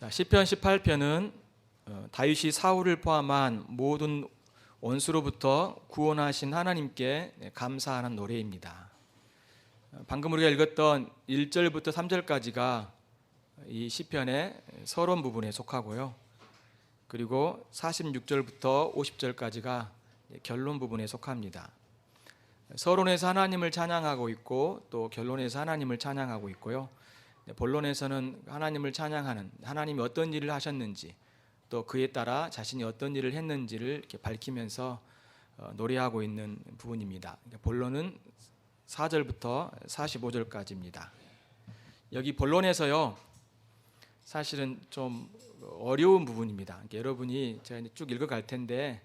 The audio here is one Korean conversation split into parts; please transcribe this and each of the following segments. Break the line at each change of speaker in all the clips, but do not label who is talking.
자, 시편 18편은 다윗이 사울을 포함한 모든 원수로부터 구원하신 하나님께 감사하는 노래입니다. 방금 우리가 읽었던 1절부터 3절까지가 이 시편의 서론 부분에 속하고요. 그리고 46절부터 50절까지가 결론 부분에 속합니다. 서론에서 하나님을 찬양하고 있고 또 결론에서 하나님을 찬양하고 있고요. 본론에서는 하나님을 찬양하는, 하나님이 어떤 일을 하셨는지 또 그에 따라 자신이 어떤 일을 했는지를 이렇게 밝히면서 노래하고 있는 부분입니다. 본론은 4절부터 45절까지입니다. 여기 본론에서요, 사실은 좀 어려운 부분입니다. 여러분이 제가 쭉 읽어갈 텐데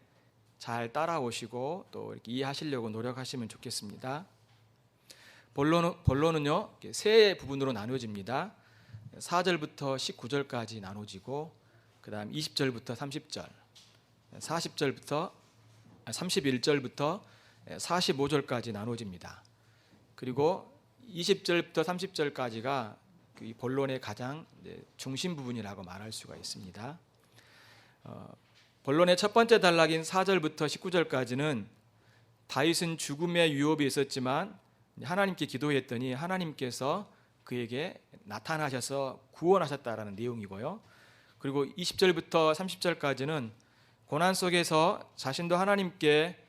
잘 따라오시고 또 이렇게 이해하시려고 노력하시면 좋겠습니다. 본론은요 세 부분으로 나누어집니다. 4절부터 19절까지 나누어지고 그 다음 20절부터 30절, 31절부터 45절까지 나누어집니다. 그리고 20절부터 30절까지가 이 본론의 가장 중심 부분이라고 말할 수가 있습니다. 본론의 첫 번째 단락인 4절부터 19절까지는 다윗은 죽음의 위협이 있었지만 하나님께 기도했더니 하나님께서 그에게 나타나셔서 구원하셨다라는 내용이고요. 그리고 20절부터 30절까지는 고난 속에서 자신도 하나님께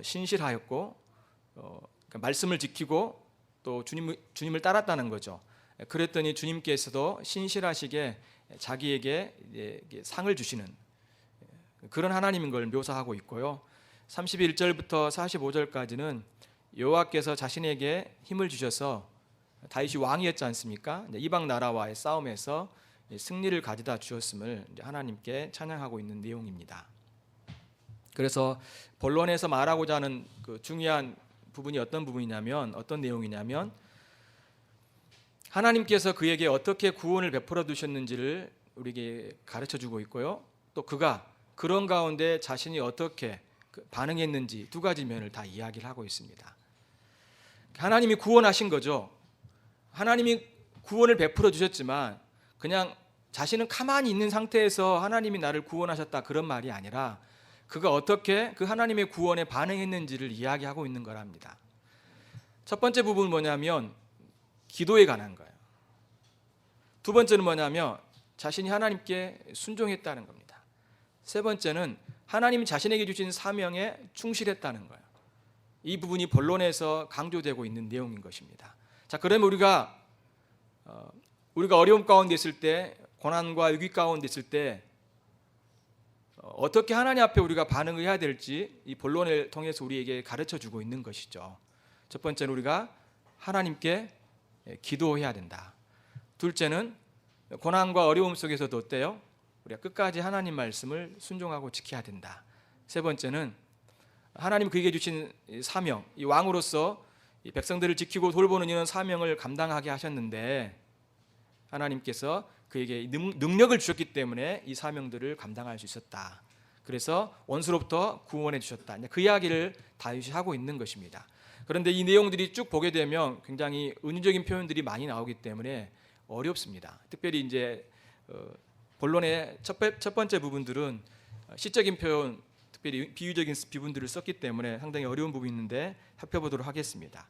신실하였고 말씀을 지키고 또 주님을 따랐다는 거죠. 그랬더니 주님께서도 신실하시게 자기에게 상을 주시는 그런 하나님인 걸 묘사하고 있고요. 31절부터 45절까지는 여호와께서 자신에게 힘을 주셔서 다윗이 왕이었지 않습니까? 이방 나라와의 싸움에서 승리를 가져다 주셨음을 하나님께 찬양하고 있는 내용입니다. 그래서 본론에서 말하고자 하는 그 중요한 부분이 어떤 내용이냐면 하나님께서 그에게 어떻게 구원을 베풀어 두셨는지를 우리에게 가르쳐 주고 있고요. 또 그가 그런 가운데 자신이 어떻게 반응했는지 두 가지 면을 다 이야기를 하고 있습니다. 하나님이 구원하신 거죠. 하나님이 구원을 베풀어 주셨지만 그냥 자신은 가만히 있는 상태에서 하나님이 나를 구원하셨다 그런 말이 아니라 그가 어떻게 그 하나님의 구원에 반응했는지를 이야기하고 있는 거랍니다. 첫 번째 부분은 뭐냐면 기도에 관한 거예요. 두 번째는 뭐냐면 자신이 하나님께 순종했다는 겁니다. 세 번째는 하나님이 자신에게 주신 사명에 충실했다는 거예요. 이 부분이 본론에서 강조되고 있는 내용인 것입니다. 자, 그러면 우리가 어려움 가운데 있을 때, 고난과 위기 가운데 있을 때 어떻게 하나님 앞에 우리가 반응을 해야 될지 이 본론을 통해서 우리에게 가르쳐 주고 있는 것이죠. 첫 번째는 우리가 하나님께 기도해야 된다. 둘째는 고난과 어려움 속에서도 어때요? 우리가 끝까지 하나님 말씀을 순종하고 지켜야 된다. 세 번째는 하나님 그에게 주신 사명, 이 왕으로서 이 백성들을 지키고 돌보는 이런 사명을 감당하게 하셨는데 하나님께서 그에게 능력을 주셨기 때문에 이 사명들을 감당할 수 있었다. 그래서 원수로부터 구원해 주셨다. 그 이야기를 다윗이 하고 있는 것입니다. 그런데 이 내용들이 쭉 보게 되면 굉장히 은유적인 표현들이 많이 나오기 때문에 어렵습니다. 특별히 이제 본론의 첫 번째 부분들은 시적인 표현, 특별히 비유적인 부분들을 썼기 때문에 상당히 어려운 부분이 있는데 살펴보도록 하겠습니다.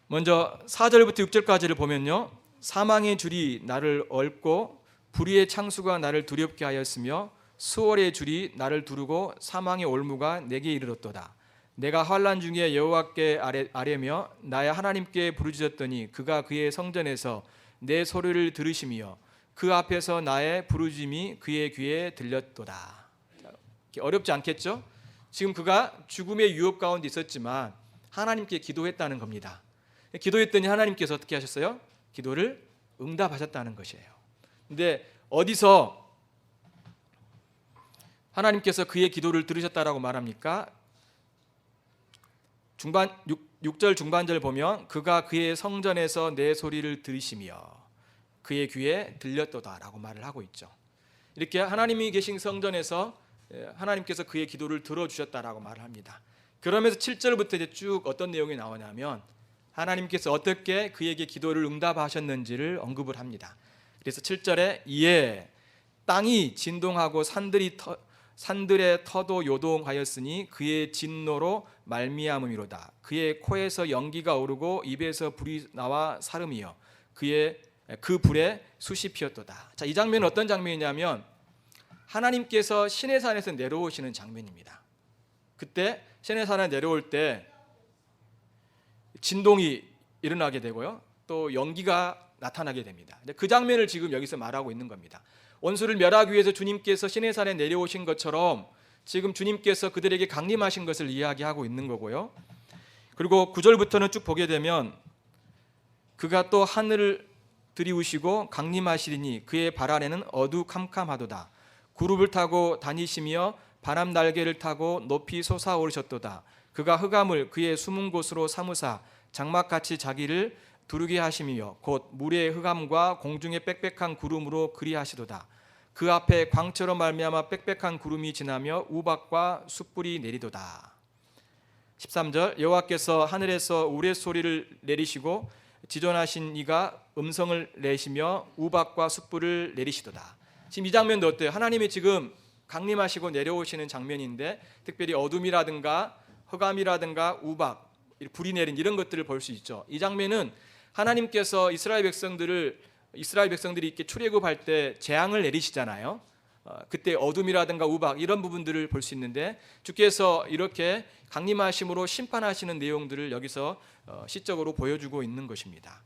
먼저 4절부터 6절까지를 보면요, 사망의 줄이 나를 얽고 불의의 창수가 나를 두렵게 하였으며 수월의 줄이 나를 두르고 사망의 올무가 내게 이르렀도다. 내가 환난 중에 여호와께 아뢰며 나의 하나님께 부르짖었더니 그가 그의 성전에서 내 소리를 들으시며 그 앞에서 나의 부르짖음이 그의 귀에 들렸도다. 어렵지 않겠죠? 지금 그가 죽음의 유혹 가운데 있었지만 하나님께 기도했다는 겁니다. 기도했더니 하나님께서 어떻게 하셨어요? 기도를 응답하셨다는 것이에요. 근데 어디서 하나님께서 그의 기도를 들으셨다라고 말합니까? 6절 중반절 보면 그가 그의 성전에서 내 소리를 들으시며 그의 귀에 들렸도다라고 말을 하고 있죠. 이렇게 하나님이 계신 성전에서 하나님께서 그의 기도를 들어주셨다라고 말을 합니다. 그러면서 7절부터 이제 쭉 어떤 내용이 나오냐면 하나님께서 어떻게 그에게 기도를 응답하셨는지를 언급을 합니다. 그래서 7절에 이에 땅이 진동하고 산들의 터도 요동하였으니 그의 진노로 말미암음이로다. 그의 코에서 연기가 오르고 입에서 불이 나와 사름이여 그 불에 숯이 피었도다. 자, 이 장면은 어떤 장면이냐면 하나님께서 시내산에서 내려오시는 장면입니다. 그때 시내산에 내려올 때 진동이 일어나게 되고요, 또 연기가 나타나게 됩니다. 그 장면을 지금 여기서 말하고 있는 겁니다. 원수를 멸하기 위해서 주님께서 시내산에 내려오신 것처럼 지금 주님께서 그들에게 강림하신 것을 이야기하고 있는 거고요. 그리고 9절부터는 쭉 보게 되면 그가 또 하늘을 들이우시고 강림하시리니 그의 발 아래는 어두캄캄하도다. 구룹을 타고 다니시며 바람 날개를 타고 높이 솟아오르셨도다. 그가 흑암을 그의 숨은 곳으로 삼으사 장막같이 자기를 두르게 하시며 곧 물의 흑암과 공중의 빽빽한 구름으로 그리하시도다. 그 앞에 광처럼 말미암아 빽빽한 구름이 지나며 우박과 숯불이 내리도다. 13절 여호와께서 하늘에서 우레소리를 내리시고 지존하신 이가 음성을 내시며 우박과 숯불을 내리시도다. 지금 이 장면도 어때요? 하나님이 지금 강림하시고 내려오시는 장면인데 특별히 어둠이라든가 흑암이라든가 우박, 불이 내린 이런 것들을 볼 수 있죠. 이 장면은 하나님께서 이스라엘 백성들이 이렇게 출애굽할 때 재앙을 내리시잖아요. 그때 어둠이라든가 우박 이런 부분들을 볼 수 있는데 주께서 이렇게 강림하심으로 심판하시는 내용들을 여기서 시적으로 보여주고 있는 것입니다.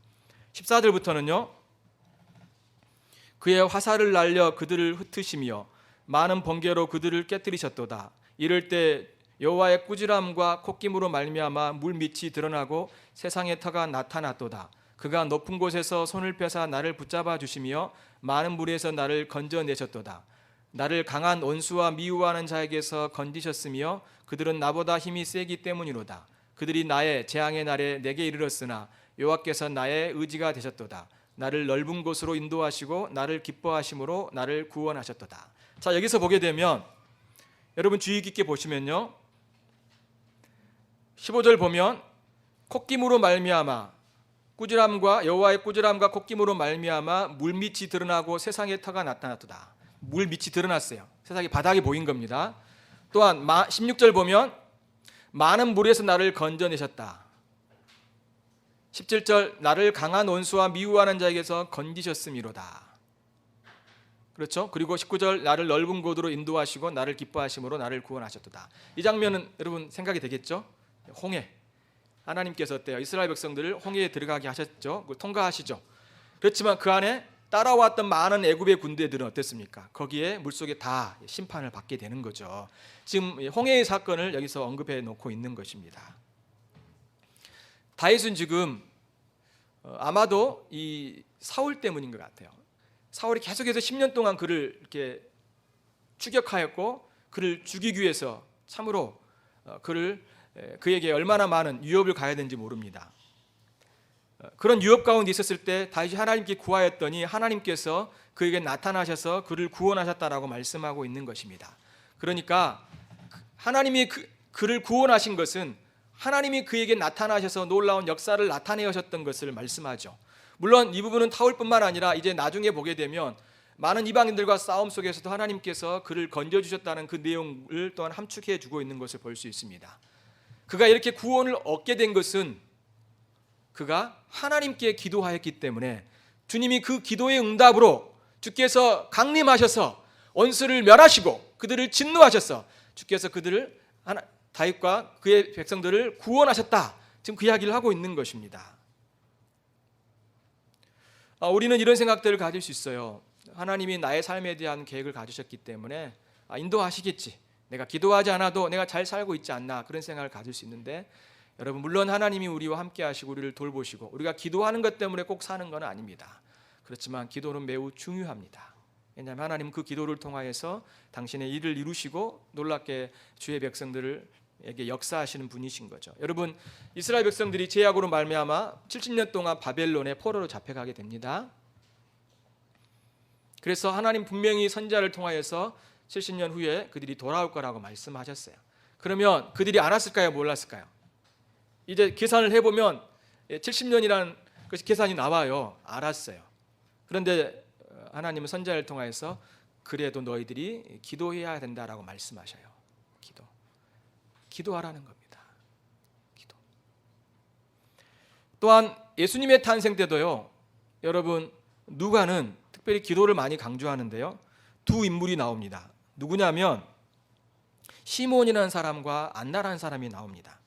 14절부터는요. 그의 화살을 날려 그들을 흩으시며 많은 번개로 그들을 깨뜨리셨도다. 이럴 때 여호와의 꾸지람과 콧김으로 말미암아 물 밑이 드러나고 세상의 터가 나타났도다. 그가 높은 곳에서 손을 펴사 나를 붙잡아 주시며 많은 물에서 나를 건져내셨도다. 나를 강한 원수와 미워하는 자에게서 건지셨으며 그들은 나보다 힘이 세기 때문이로다. 그들이 나의 재앙의 날에 내게 이르렀으나 여호와께서 나의 의지가 되셨도다. 나를 넓은 곳으로 인도하시고 나를 기뻐하심으로 나를 구원하셨도다. 자, 여기서 보게 되면 여러분 주의 깊게 보시면요, 15절 보면 콧김으로 말미암아 꾸지람과 여호와의 꾸지람과 콧김으로 말미암아 물밑이 드러나고 세상의 터가 나타났도다. 물밑이 드러났어요. 세상의 바닥이 보인 겁니다. 또한 16절 보면 많은 물에서 나를 건져내셨다. 17절 나를 강한 원수와 미워하는 자에게서 건지셨음이로다. 그렇죠? 그리고 19절 나를 넓은 곳으로 인도하시고 나를 기뻐하심으로 나를 구원하셨도다. 이 장면은 여러분 생각이 되겠죠? 홍해, 하나님께서 어때요? 이스라엘 백성들을 홍해에 들어가게 하셨죠. 그걸 통과하시죠. 그렇지만 그 안에 따라왔던 많은 애굽의 군대들은 어땠습니까? 거기에 물속에 다 심판을 받게 되는 거죠. 지금 홍해의 사건을 여기서 언급해 놓고 있는 것입니다. 다윗은 지금 아마도 이 사울 때문인 것 같아요. 사울이 계속해서 10년 동안 그를 이렇게 추격하였고 그를 죽이기 위해서 참으로 그에게 얼마나 많은 유업을 가해야 되는지 모릅니다. 그런 유업 가운데 있었을 때 다윗이 하나님께 구하였더니 하나님께서 그에게 나타나셔서 그를 구원하셨다라고 말씀하고 있는 것입니다. 그러니까 하나님이 그를 구원하신 것은 하나님이 그에게 나타나셔서 놀라운 역사를 나타내셨던 것을 말씀하죠. 물론 이 부분은 사울뿐만 아니라 이제 나중에 보게 되면 많은 이방인들과 싸움 속에서도 하나님께서 그를 건져주셨다는 그 내용을 또한 함축해 주고 있는 것을 볼 수 있습니다. 그가 이렇게 구원을 얻게 된 것은 그가 하나님께 기도하였기 때문에 주님이 그 기도의 응답으로 주께서 강림하셔서 원수를 멸하시고 그들을 진노하셔서 주께서 그들을 다윗과 그의 백성들을 구원하셨다. 지금 그 이야기를 하고 있는 것입니다. 우리는 이런 생각들을 가질 수 있어요. 하나님이 나의 삶에 대한 계획을 가지셨기 때문에 인도하시겠지. 내가 기도하지 않아도 내가 잘 살고 있지 않나 그런 생각을 가질 수 있는데 여러분 물론 하나님이 우리와 함께 하시고 우리를 돌보시고 우리가 기도하는 것 때문에 꼭 사는 건 아닙니다. 그렇지만 기도는 매우 중요합니다. 왜냐하면 하나님 그 기도를 통하여서 당신의 일을 이루시고 놀랍게 주의 백성들에게 역사하시는 분이신 거죠. 여러분 이스라엘 백성들이 죄악으로 말미암아 70년 동안 바벨론의 포로로 잡혀가게 됩니다. 그래서 하나님 분명히 선지자를 통하여서 70년 후에 그들이 돌아올 거라고 말씀하셨어요. 그러면 그들이 알았을까요? 몰랐을까요? 이제 계산을 해보면 70년이라는 것이 계산이 나와요. 알았어요. 그런데 하나님은 선지자를 통해서 그래도 너희들이 기도해야 된다라고 말씀하셔요. 기도하라는 겁니다. 기도. 또한 예수님의 탄생 때도요, 여러분 누가는 특별히 기도를 많이 강조하는데요, 두 인물이 나옵니다. 누구냐면 시므온이라는 사람과 안나라는 사람이 나옵니다.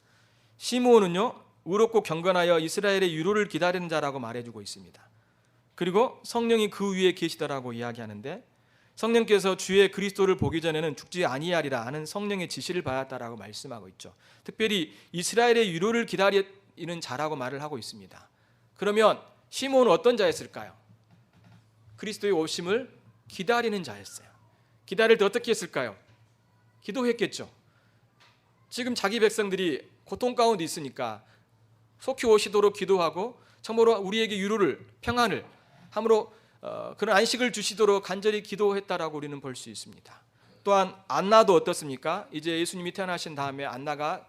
시므온은요, 의롭고 경건하여 이스라엘의 유로를 기다리는 자라고 말해주고 있습니다. 그리고 성령이 그 위에 계시더라고 이야기하는데, 성령께서 주의 그리스도를 보기 전에는 죽지 아니하리라 하는 성령의 지시를 받았다라고 말씀하고 있죠. 특별히 이스라엘의 유로를 기다리는 자라고 말을 하고 있습니다. 그러면 시므온은 어떤 자였을까요? 그리스도의 오심을 기다리는 자였어요. 기다릴 때 어떻게 했을까요? 기도했겠죠. 지금 자기 백성들이 고통 가운데 있으니까 속히 오시도록 기도하고 참으로 우리에게 유로를, 평안을 함으로 그런 안식을 주시도록 간절히 기도했다라고 우리는 볼 수 있습니다. 또한 안나도 어떻습니까? 이제 예수님이 태어나신 다음에 안나가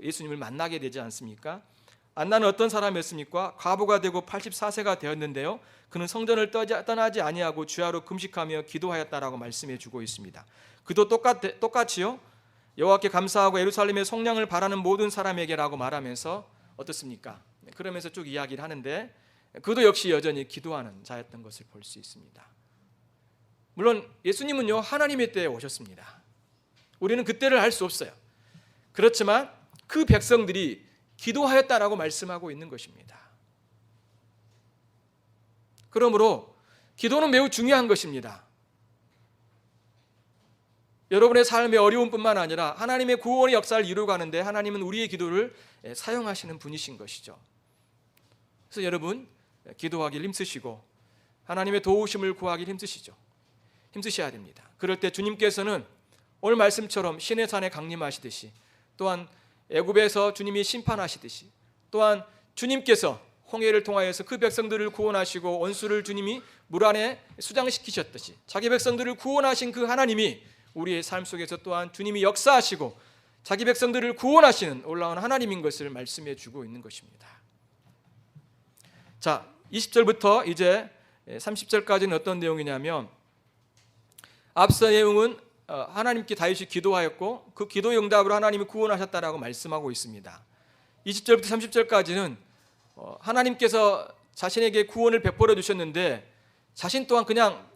예수님을 만나게 되지 않습니까? 안나는 어떤 사람이었습니까? 과부가 되고 84세가 되었는데요, 그는 성전을 떠나지 아니하고 주야로 금식하며 기도하였다라고 말씀해 주고 있습니다. 그도 똑같이요, 여호와께 감사하고 예루살렘의 속량을 바라는 모든 사람에게라고 말하면서 어떻습니까? 그러면서 쭉 이야기를 하는데, 그도 역시 여전히 기도하는 자였던 것을 볼 수 있습니다. 물론 예수님은요, 하나님의 때에 오셨습니다. 우리는 그때를 알 수 없어요. 그렇지만 그 백성들이 기도하였다라고 말씀하고 있는 것입니다. 그러므로 기도는 매우 중요한 것입니다. 여러분의 삶의 어려움뿐만 아니라 하나님의 구원의 역사를 이루어가는데 하나님은 우리의 기도를 사용하시는 분이신 것이죠. 그래서 여러분, 기도하길 힘쓰시고 하나님의 도우심을 구하길 힘쓰셔야 됩니다. 그럴 때 주님께서는 오늘 말씀처럼 시내산에 강림하시듯이, 또한 애굽에서 주님이 심판하시듯이, 또한 주님께서 홍해를 통하여서 그 백성들을 구원하시고 원수를 주님이 물 안에 수장시키셨듯이 자기 백성들을 구원하신 그 하나님이 우리의 삶 속에서 또한 주님이 역사하시고 자기 백성들을 구원하시는 놀라운 하나님인 것을 말씀해 주고 있는 것입니다. 자, 20절부터 이제 30절까지는 어떤 내용이냐면, 앞서 내용은 하나님께 다윗이 기도하였고 그 기도의 응답으로 하나님이 구원하셨다라고 말씀하고 있습니다. 20절부터 30절까지는 하나님께서 자신에게 구원을 베풀어 주셨는데 자신 또한 그냥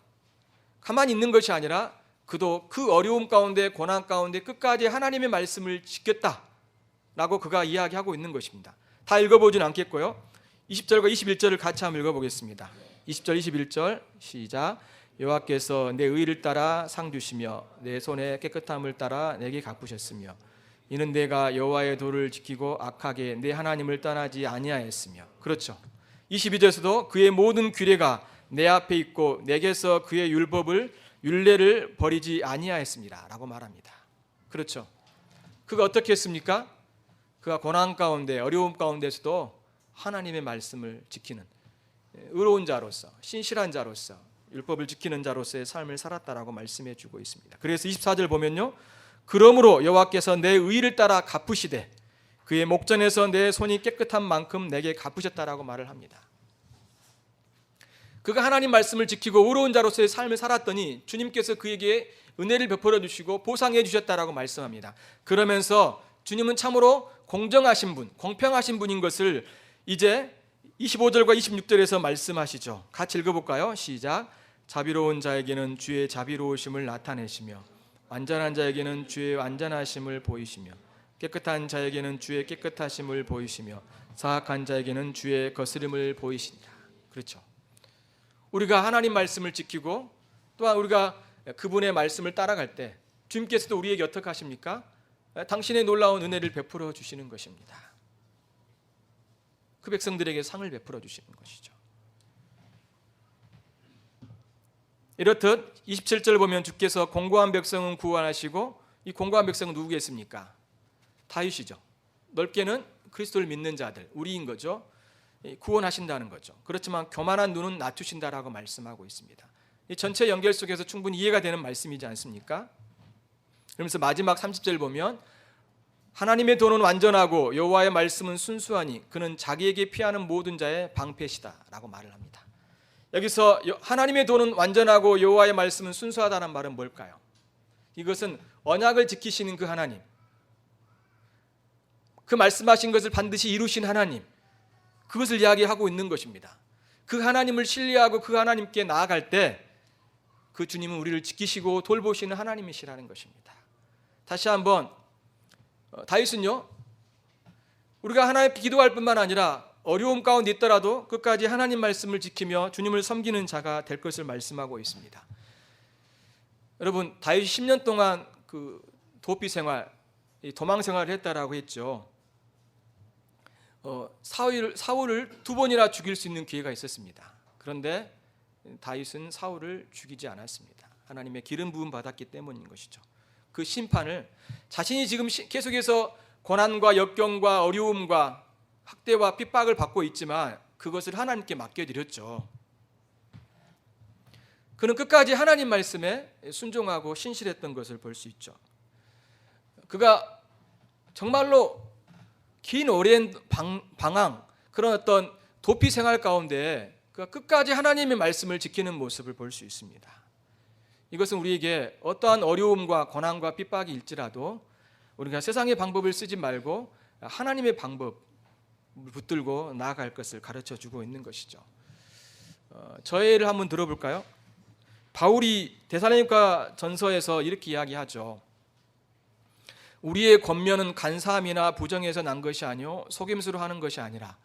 가만히 있는 것이 아니라 그도 그 어려움 가운데, 고난 가운데 끝까지 하나님의 말씀을 지켰다라고 그가 이야기하고 있는 것입니다. 다 읽어보진 않겠고요, 20절과 21절을 같이 한번 읽어보겠습니다. 20절 21절 시작. 여호와께서 내 의를 따라 상 주시며 내 손의 깨끗함을 따라 내게 갚으셨으며 이는 내가 여호와의 도를 지키고 악하게 내 하나님을 떠나지 아니하였으며. 그렇죠. 22절에서도 그의 모든 규례가 내 앞에 있고 내게서 그의 율례를 버리지 아니하였습니다 라고 말합니다. 그렇죠. 그가 어떻게 했습니까? 그가 고난 가운데, 어려움 가운데서도 하나님의 말씀을 지키는 의로운 자로서, 신실한 자로서, 율법을 지키는 자로서의 삶을 살았다라고 말씀해 주고 있습니다. 그래서 24절 보면요, 그러므로 여호와께서 내 의를 따라 갚으시되 그의 목전에서 내 손이 깨끗한 만큼 내게 갚으셨다라고 말을 합니다. 그가 하나님 말씀을 지키고 의로운 자로서의 삶을 살았더니 주님께서 그에게 은혜를 베풀어 주시고 보상해 주셨다라고 말씀합니다. 그러면서 주님은 참으로 공정하신 분, 공평하신 분인 것을 이제 25절과 26절에서 말씀하시죠. 같이 읽어볼까요? 시작. 자비로운 자에게는 주의 자비로우심을 나타내시며 완전한 자에게는 주의 완전하심을 보이시며 깨끗한 자에게는 주의 깨끗하심을 보이시며 사악한 자에게는 주의 거스름을 보이시니라. 그렇죠. 우리가 하나님 말씀을 지키고 또한 우리가 그분의 말씀을 따라갈 때 주님께서도 우리에게 어떻게 하십니까? 당신의 놀라운 은혜를 베풀어 주시는 것입니다. 그 백성들에게 상을 베풀어 주시는 것이죠. 이렇듯 27절 보면 주께서 공고한 백성은 구원하시고, 이 공고한 백성은 누구겠습니까? 다윗이죠. 넓게는 그리스도를 믿는 자들, 우리인 거죠. 구원하신다는 거죠. 그렇지만 교만한 눈은 낮추신다라고 말씀하고 있습니다. 이 전체 연결 속에서 충분히 이해가 되는 말씀이지 않습니까? 그러면서 마지막 30절 보면 하나님의 도는 완전하고 여호와의 말씀은 순수하니 그는 자기에게 피하는 모든 자의 방패시다 라고 말을 합니다. 여기서 하나님의 도는 완전하고 여호와의 말씀은 순수하다는 말은 뭘까요? 이것은 언약을 지키시는 그 하나님, 그 말씀하신 것을 반드시 이루신 하나님, 그것을 이야기하고 있는 것입니다. 그 하나님을 신뢰하고 그 하나님께 나아갈 때 그 주님은 우리를 지키시고 돌보시는 하나님이시라는 것입니다. 다시 한번, 다윗은요, 우리가 하나님께 기도할 뿐만 아니라 어려움 가운데 있더라도 끝까지 하나님 말씀을 지키며 주님을 섬기는 자가 될 것을 말씀하고 있습니다. 여러분, 다윗이 10년 동안 그 도피 생활, 도망 생활을 했다라고 했죠. 사울을 2번이나 죽일 수 있는 기회가 있었습니다. 그런데 다윗은 사울을 죽이지 않았습니다. 하나님의 기름 부음 받았기 때문인 것이죠. 그 심판을 자신이 지금 계속해서 고난과 역경과 어려움과 학대와 핍박을 받고 있지만 그것을 하나님께 맡겨드렸죠. 그는 끝까지 하나님 말씀에 순종하고 신실했던 것을 볼 수 있죠. 그가 정말로 긴 오랜 방황, 그런 어떤 도피 생활 가운데 그가 끝까지 하나님의 말씀을 지키는 모습을 볼 수 있습니다. 이것은 우리에게 어떠한 어려움과 고난과 핍박이 일지라도 우리가 세상의 방법을 쓰지 말고 하나님의 방법을 붙들고 나아갈 것을 가르쳐주고 있는 것이죠. 저의 예를 한번 들어볼까요? 바울이 데살로니가 전서에서 이렇게 이야기하죠. 우리의 권면은 간사함이나 부정에서 난 것이 아니요 속임수로 하는 것이 아니라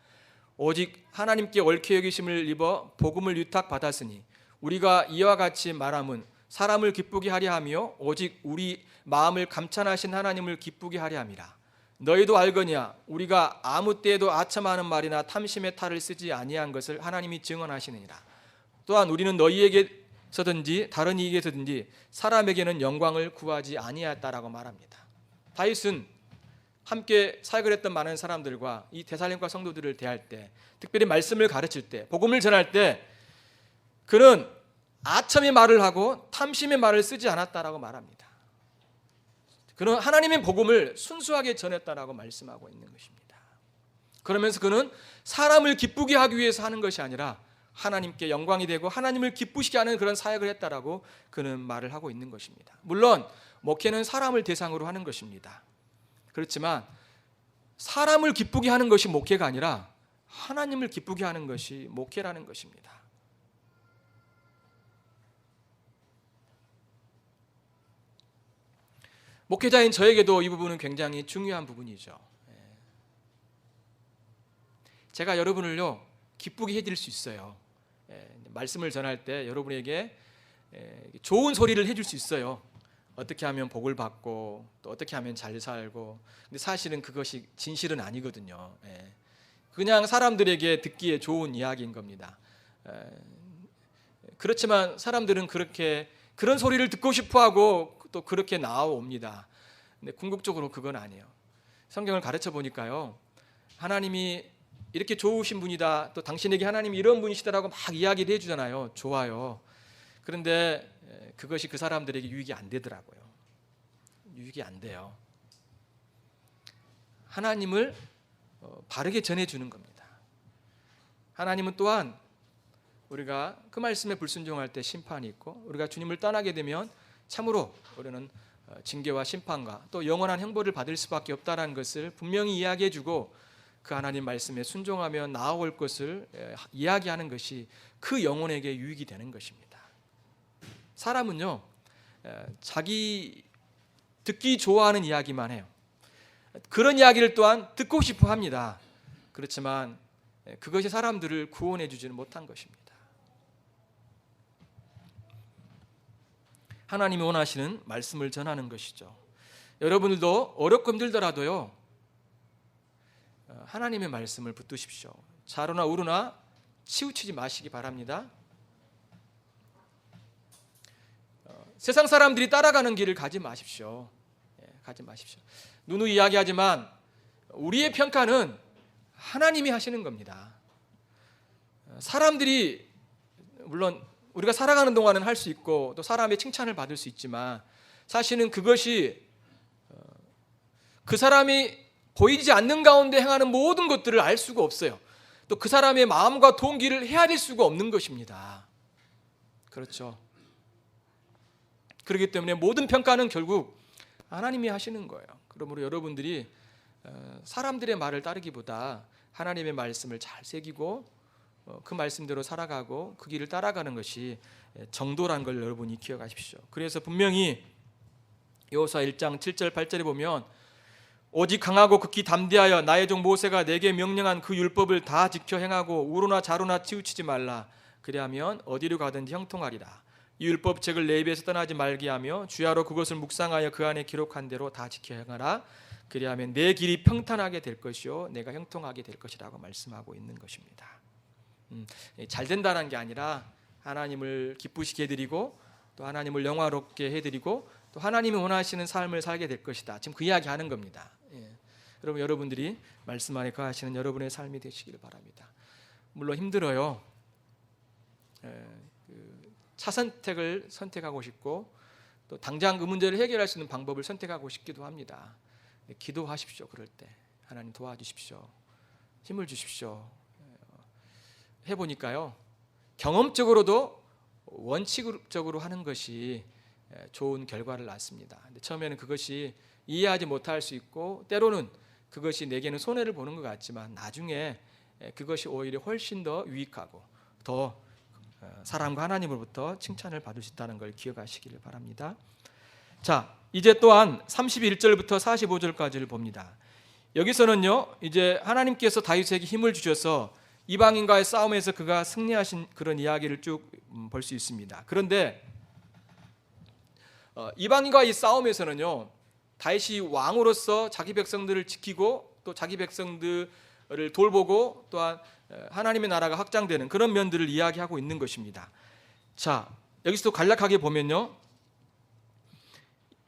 오직 하나님께 옳게 여기심을 입어 복음을 위탁받았으니 우리가 이와 같이 말함은 사람을 기쁘게 하려 하며 오직 우리 마음을 감찰하신 하나님을 기쁘게 하려 함이라. 너희도 알거니와 우리가 아무 때에도 아첨하는 말이나 탐심의 탈을 쓰지 아니한 것을 하나님이 증언하시느니라. 또한 우리는 너희에게서든지 다른 이에게서든지 사람에게는 영광을 구하지 아니하였다라고 말합니다. 다윗은 함께 사역을 했던 많은 사람들과 이 데살로니가 성도들을 대할 때, 특별히 말씀을 가르칠 때, 복음을 전할 때 그는 아첨의 말을 하고 탐심의 말을 쓰지 않았다라고 말합니다. 그는 하나님의 복음을 순수하게 전했다라고 말씀하고 있는 것입니다. 그러면서 그는 사람을 기쁘게 하기 위해서 하는 것이 아니라 하나님께 영광이 되고 하나님을 기쁘시게 하는 그런 사역을 했다라고 그는 말을 하고 있는 것입니다. 물론 목회는 사람을 대상으로 하는 것입니다. 그렇지만 사람을 기쁘게 하는 것이 목회가 아니라 하나님을 기쁘게 하는 것이 목회라는 것입니다. 목회자인 저에게도 이 부분은 굉장히 중요한 부분이죠. 제가 여러분을요 기쁘게 해드릴 수 있어요. 말씀을 전할 때 여러분에게 좋은 소리를 해줄 수 있어요. 어떻게 하면 복을 받고 또 어떻게 하면 잘 살고. 근데 사실은 그것이 진실은 아니거든요. 그냥 사람들에게 듣기에 좋은 이야기인 겁니다. 그렇지만 사람들은 그런 소리를 듣고 싶어하고 또 그렇게 나와옵니다. 근데 궁극적으로 그건 아니에요. 성경을 가르쳐 보니까요, 하나님이 이렇게 좋으신 분이다, 또 당신에게 하나님이 이런 분이시다라고 막 이야기를 해주잖아요. 좋아요. 그런데 그것이 그 사람들에게 유익이 안 되더라고요. 유익이 안 돼요. 하나님을 바르게 전해주는 겁니다. 하나님은 또한 우리가 그 말씀에 불순종할 때 심판이 있고, 우리가 주님을 떠나게 되면 참으로 우리는 징계와 심판과 또 영원한 형벌을 받을 수밖에 없다는 것을 분명히 이야기해주고, 그 하나님 말씀에 순종하며 나아올 것을 이야기하는 것이 그 영혼에게 유익이 되는 것입니다. 사람은요, 자기 듣기 좋아하는 이야기만 해요. 그런 이야기를 또한 듣고 싶어 합니다. 그렇지만 그것이 사람들을 구원해 주지는 못한 것입니다. 하나님이 원하시는 말씀을 전하는 것이죠. 여러분들도 어렵고 힘들더라도요, 하나님의 말씀을 붙드십시오. 좌로나 우로나 치우치지 마시기 바랍니다. 세상 사람들이 따라가는 길을 가지 마십시오. 가지 마십시오. 누누이 이야기하지만 우리의 평가는 하나님이 하시는 겁니다. 사람들이 물론 우리가 살아가는 동안은 할 수 있고 또 사람의 칭찬을 받을 수 있지만, 사실은 그것이 그 사람이 보이지 않는 가운데 행하는 모든 것들을 알 수가 없어요. 또 그 사람의 마음과 동기를 헤아릴 수가 없는 것입니다. 그렇죠. 그렇기 때문에 모든 평가는 결국 하나님이 하시는 거예요. 그러므로 여러분들이 사람들의 말을 따르기보다 하나님의 말씀을 잘 새기고 그 말씀대로 살아가고 그 길을 따라가는 것이 정도란 걸 여러분이 기억하십시오. 그래서 분명히 여호수아 1장 7절 8절에 보면 오직 강하고 극히 담대하여 나의 종 모세가 내게 명령한 그 율법을 다 지켜 행하고 우로나 좌로나 치우치지 말라. 그리하면 어디로 가든지 형통하리라. 이 율법책을 내 입에서 떠나지 말게 하며 주야로 그것을 묵상하여 그 안에 기록한 대로 다 지켜 행하라. 그리하면 내 길이 평탄하게 될 것이요 내가 형통하게 될 것이라고 말씀하고 있는 것입니다. 잘 된다는 게 아니라 하나님을 기쁘시게 해드리고 또 하나님을 영화롭게 해드리고 또 하나님이 원하시는 삶을 살게 될 것이다. 지금 그 이야기 하는 겁니다. 여러분, 여러분들이 말씀 안에 거하시는 여러분의 삶이 되시기를 바랍니다. 물론 힘들어요. 차 선택을 선택하고 싶고 또 당장 그 문제를 해결할 수 있는 방법을 선택하고 싶기도 합니다. 기도하십시오. 그럴 때 하나님 도와주십시오. 힘을 주십시오. 해보니까요, 경험적으로도 원칙적으로 하는 것이 좋은 결과를 낳습니다. 근데 처음에는 그것이 이해하지 못할 수 있고 때로는 그것이 내게는 손해를 보는 것 같지만 나중에 그것이 오히려 훨씬 더 유익하고 더 사람과 하나님으로부터 칭찬을 받을 수 있다는 걸 기억하시기를 바랍니다. 자, 이제 또한 31절부터 45절까지를 봅니다. 여기서는요, 이제 하나님께서 다윗에게 힘을 주셔서 이방인과의 싸움에서 그가 승리하신 그런 이야기를 쭉 볼 수 있습니다. 그런데 이방인과의 싸움에서는요, 다윗이 왕으로서 자기 백성들을 지키고 또 자기 백성들을 돌보고 또한 하나님의 나라가 확장되는 그런 면들을 이야기하고 있는 것입니다. 자, 여기서 간략하게 보면요,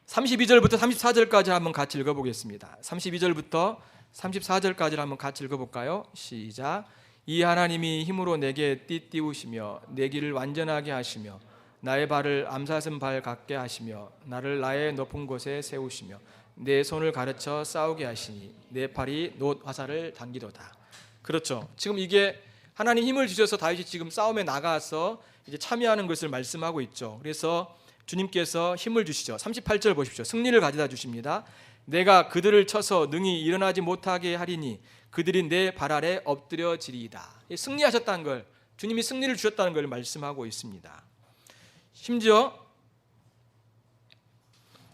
32절부터 34절까지 한번 같이 읽어보겠습니다. 32절부터 34절까지를 한번 같이 읽어볼까요? 시작. 이 하나님이 힘으로 내게 띠띠우시며 내 길을 완전하게 하시며 나의 발을 암사슴 발 같게 하시며 나를 나의 높은 곳에 세우시며 내 손을 가르쳐 싸우게 하시니 내 팔이 놋 화살을 당기도다. 그렇죠. 지금 이게 하나님 힘을 주셔서 다윗이 지금 싸움에 나가서 이제 참여하는 것을 말씀하고 있죠. 그래서 주님께서 힘을 주시죠. 38절 보십시오. 승리를 가져다 주십니다. 내가 그들을 쳐서 능히 일어나지 못하게 하리니 그들이 내 발 아래 엎드려지리이다. 승리하셨다는 걸, 주님이 승리를 주셨다는 걸 말씀하고 있습니다. 심지어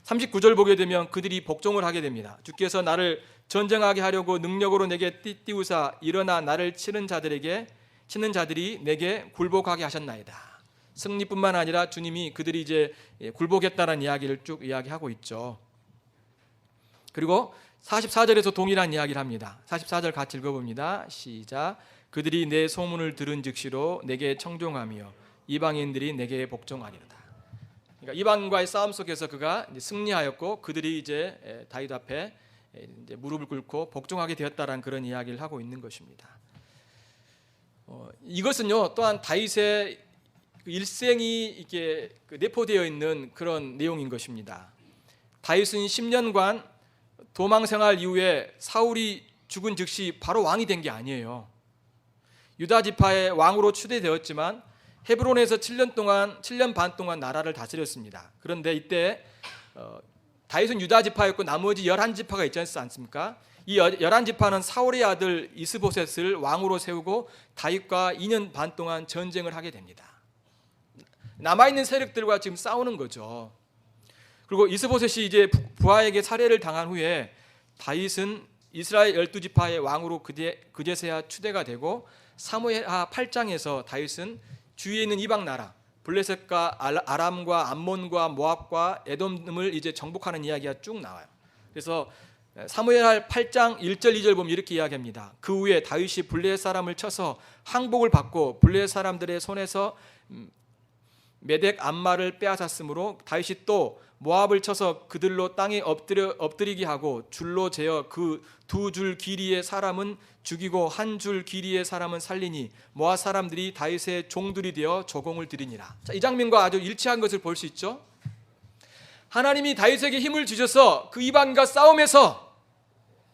39절 보게 되면 그들이 복종을 하게 됩니다. 주께서 나를 전쟁하게 하려고 능력으로 내게 띠띠우사 일어나 나를 치는 자들이 내게 굴복하게 하셨나이다. 승리뿐만 아니라 주님이 그들이 이제 굴복했다는 이야기를 쭉 이야기하고 있죠. 그리고 44절에서 동일한 이야기를 합니다. 44절 같이 읽어봅니다. 시작. 그들이 내 소문을 들은 즉시로 내게 청종하며 이방인들이 내게 복종하리로다. 그러니까 이방인과의 싸움 속에서 그가 이제 승리하였고 그들이 이제 다윗 앞에 이제 무릎을 꿇고 복종하게 되었다라는 그런 이야기를 하고 있는 것입니다. 이것은요, 또한 다윗의 일생이 이렇게 내포되어 있는 그런 내용인 것입니다. 다윗은 10년간 도망 생활 이후에 사울이 죽은 즉시 바로 왕이 된 게 아니에요. 유다 지파의 왕으로 추대되었지만 헤브론에서 7년 반 동안 나라를 다스렸습니다. 그런데 이때 다윗은 유다 지파였고 나머지 11지파가 있지 않습니까? 이 11지파는 사울의 아들 이스보셋을 왕으로 세우고 다윗과 2년 반 동안 전쟁을 하게 됩니다. 남아있는 세력들과 지금 싸우는 거죠. 그리고 이스보셋이 이제 부하에게 살해를 당한 후에 다윗은 이스라엘 12지파의 왕으로 그제서야 추대가 되고 사무엘하 8장에서 다윗은 주위에 있는 이방 나라 블레셋과 아람과 암몬과 모압과 에돔을 이제 정복하는 이야기가 쭉 나와요. 그래서 사무엘하 8장 1절 2절 보면 이렇게 이야기합니다. 그 후에 다윗이 블레셋 사람을 쳐서 항복을 받고 블레셋 사람들의 손에서 메덱 암마를 빼앗았으므로 다윗이 또 모압을 쳐서 그들로 땅에 엎드리게 하고 줄로 재어 그 2줄 길이의 사람은 죽이고 1줄 길이의 사람은 살리니 모압 사람들이 다윗의 종들이 되어 조공을 드리니라. 자, 이 장면과 아주 일치한 것을 볼 수 있죠. 하나님이 다윗에게 힘을 주셔서 그 이방인과 싸움에서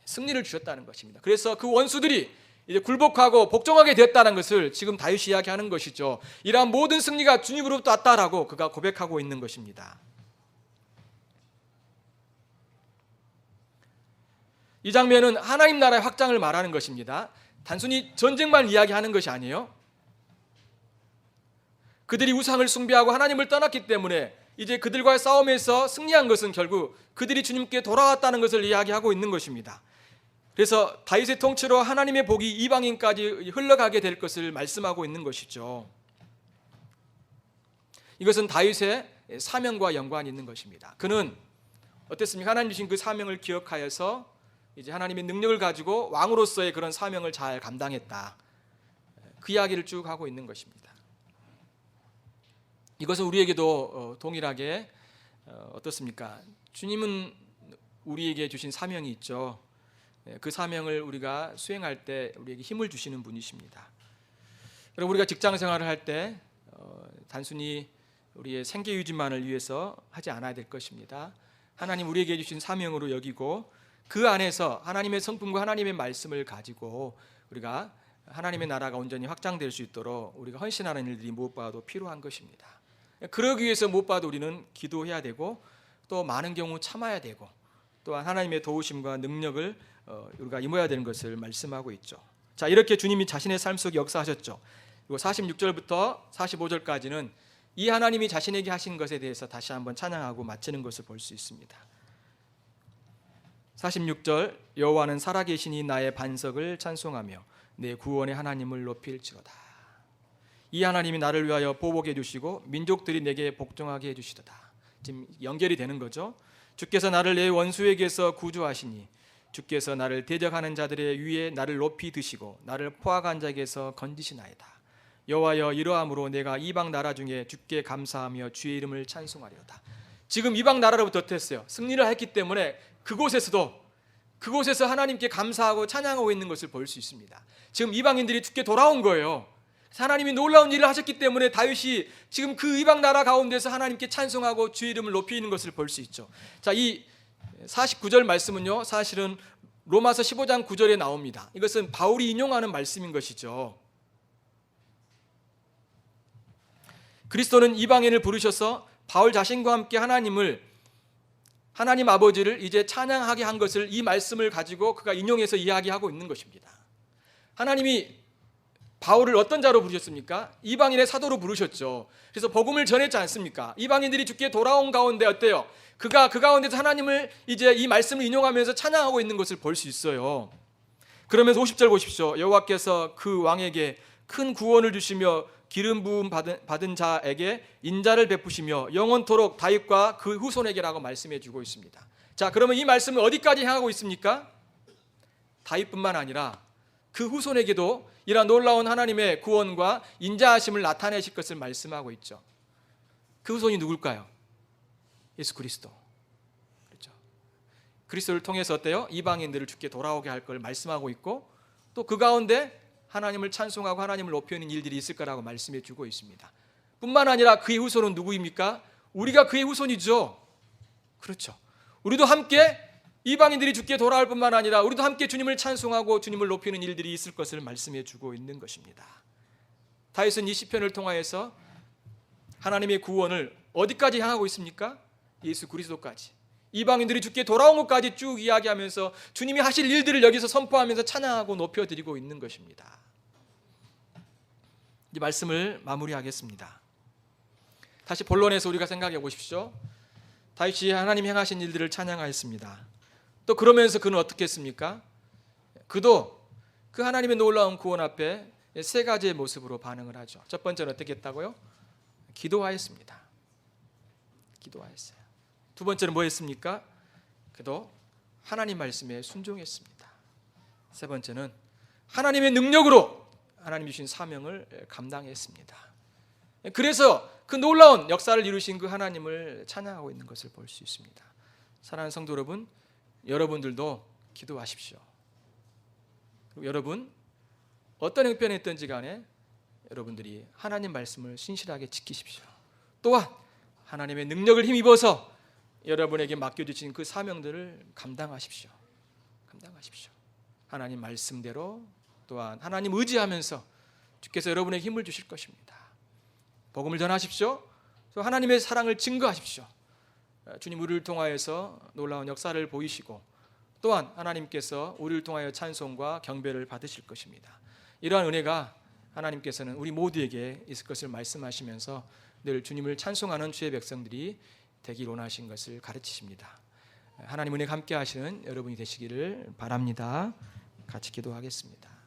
승리를 주셨다는 것입니다. 그래서 그 원수들이 이제 굴복하고 복종하게 되었다는 것을 지금 다윗이 이야기하는 것이죠. 이러한 모든 승리가 주님으로부터 왔다라고 그가 고백하고 있는 것입니다. 이 장면은 하나님 나라의 확장을 말하는 것입니다. 단순히 전쟁만 이야기하는 것이 아니에요. 그들이 우상을 숭배하고 하나님을 떠났기 때문에 이제 그들과의 싸움에서 승리한 것은 결국 그들이 주님께 돌아왔다는 것을 이야기하고 있는 것입니다. 그래서 다윗의 통치로 하나님의 복이 이방인까지 흘러가게 될 것을 말씀하고 있는 것이죠. 이것은 다윗의 사명과 연관이 있는 것입니다. 그는 어땠습니까? 하나님 주신 그 사명을 기억하여서 이제 하나님의 능력을 가지고 왕으로서의 그런 사명을 잘 감당했다. 그 이야기를 쭉 하고 있는 것입니다. 이것은 우리에게도 동일하게 어떻습니까? 주님은 우리에게 주신 사명이 있죠. 그 사명을 우리가 수행할 때 우리에게 힘을 주시는 분이십니다. 그리고 우리가 직장 생활을 할 때 단순히 우리의 생계 유지만을 위해서 하지 않아야 될 것입니다. 하나님 우리에게 주신 사명으로 여기고 그 안에서 하나님의 성품과 하나님의 말씀을 가지고 우리가 하나님의 나라가 온전히 확장될 수 있도록 우리가 헌신하는 일들이 무엇보다도 필요한 것입니다. 그러기 위해서 무엇보다도 우리는 기도해야 되고 또 많은 경우 참아야 되고 또한 하나님의 도우심과 능력을 우리가 임해야 되는 것을 말씀하고 있죠. 자, 이렇게 주님이 자신의 삶 속에 역사하셨죠. 그리고 46절부터 45절까지는 이 하나님이 자신에게 하신 것에 대해서 다시 한번 찬양하고 마치는 것을 볼 수 있습니다. 46절 여호와는 살아계시니 나의 반석을 찬송하며 내 구원의 하나님을 높일지어다. 이 하나님이 나를 위하여 보복해 주시고 민족들이 내게 복종하게 해주시도다. 지금 연결이 되는 거죠. 주께서 나를 내 원수에게서 구주하시니 주께서 나를 대적하는 자들의 위에 나를 높이 드시고 나를 포악한 자에게서 건지시나이다. 여호와여 이러함으로 내가 이방 나라 중에 주께 감사하며 주의 이름을 찬송하리로다. 지금 이방 나라로부터 어땠어요? 승리를 했기 때문에 그곳에서 하나님께 감사하고 찬양하고 있는 것을 볼 수 있습니다. 지금 이방인들이 주께 돌아온 거예요. 하나님이 놀라운 일을 하셨기 때문에 다윗이 지금 그 이방 나라 가운데서 하나님께 찬송하고 주의 이름을 높이는 것을 볼 수 있죠. 자, 이 49절 말씀은요, 사실은 로마서 15장 9절에 나옵니다. 이것은 바울이 인용하는 말씀인 것이죠. 그리스도는 이방인을 부르셔서 바울 자신과 함께 하나님 아버지를 이제 찬양하게 한 것을 이 말씀을 가지고 그가 인용해서 이야기하고 있는 것입니다. 하나님이 바울을 어떤 자로 부르셨습니까? 이방인의 사도로 부르셨죠. 그래서 복음을 전했지 않습니까? 이방인들이 주께 돌아온 가운데 어때요? 그가 그 가운데서 하나님을 이제 이 말씀을 인용하면서 찬양하고 있는 것을 볼 수 있어요. 그러면서 50절 보십시오. 여호와께서 그 왕에게 큰 구원을 주시며 기름 부음 받은 자에게 인자를 베푸시며 영원토록 다윗과 그 후손에게라고 말씀해 주고 있습니다. 자, 그러면 이 말씀은 어디까지 향하고 있습니까? 다윗뿐만 아니라 그 후손에게도 이러한 놀라운 하나님의 구원과 인자하심을 나타내실 것을 말씀하고 있죠. 그 후손이 누굴까요? 예수 그리스도. 그렇죠. 그리스도를 통해서 어때요? 이방인들을 주께 돌아오게 할 걸 말씀하고 있고 또 그 가운데 하나님을 찬송하고 하나님을 높이는 일들이 있을 거라고 말씀해 주고 있습니다. 뿐만 아니라 그의 후손은 누구입니까? 우리가 그의 후손이죠. 그렇죠. 우리도 함께 이방인들이 주께 돌아올 뿐만 아니라 우리도 함께 주님을 찬송하고 주님을 높이는 일들이 있을 것을 말씀해 주고 있는 것입니다. 다윗은 이 시편을 통하여서 하나님의 구원을 어디까지 향하고 있습니까? 예수 그리스도까지. 이방인들이 주께 돌아온 것까지 쭉 이야기하면서 주님이 하실 일들을 여기서 선포하면서 찬양하고 높여드리고 있는 것입니다. 이 말씀을 마무리하겠습니다. 다시 본론에서 우리가 생각해 보십시오. 다윗이 하나님 행하신 일들을 찬양하였습니다. 또 그러면서 그는 어떻게 했습니까? 그도 그 하나님의 놀라운 구원 앞에 세 가지의 모습으로 반응을 하죠. 첫 번째는 어떻게 했다고요? 기도하였습니다. 기도하였어요. 두 번째는 뭐 했습니까? 그도 하나님 말씀에 순종했습니다. 세 번째는 하나님의 능력으로 하나님 주신 사명을 감당했습니다. 그래서 그 놀라운 역사를 이루신 그 하나님을 찬양하고 있는 것을 볼 수 있습니다. 사랑하는 성도 여러분, 여러분들도 기도하십시오. 그리고 여러분 어떤 형편에 있든지 간에 여러분들이 하나님 말씀을 신실하게 지키십시오. 또한 하나님의 능력을 힘입어서 여러분에게 맡겨주신 그 사명들을 감당하십시오. 감당하십시오. 하나님 말씀대로 또한 하나님 의지하면서 주께서 여러분에게 힘을 주실 것입니다. 복음을 전하십시오. 또 하나님의 사랑을 증거하십시오. 주님 우리를 통하여서 놀라운 역사를 보이시고 또한 하나님께서 우리를 통하여 찬송과 경배를 받으실 것입니다. 이러한 은혜가 하나님께서는 우리 모두에게 있을 것을 말씀하시면서 늘 주님을 찬송하는 주의 백성들이 되길 원하신 것을 가르치십니다. 하나님 은혜가 함께 하시는 여러분이 되시기를 바랍니다. 같이 기도하겠습니다.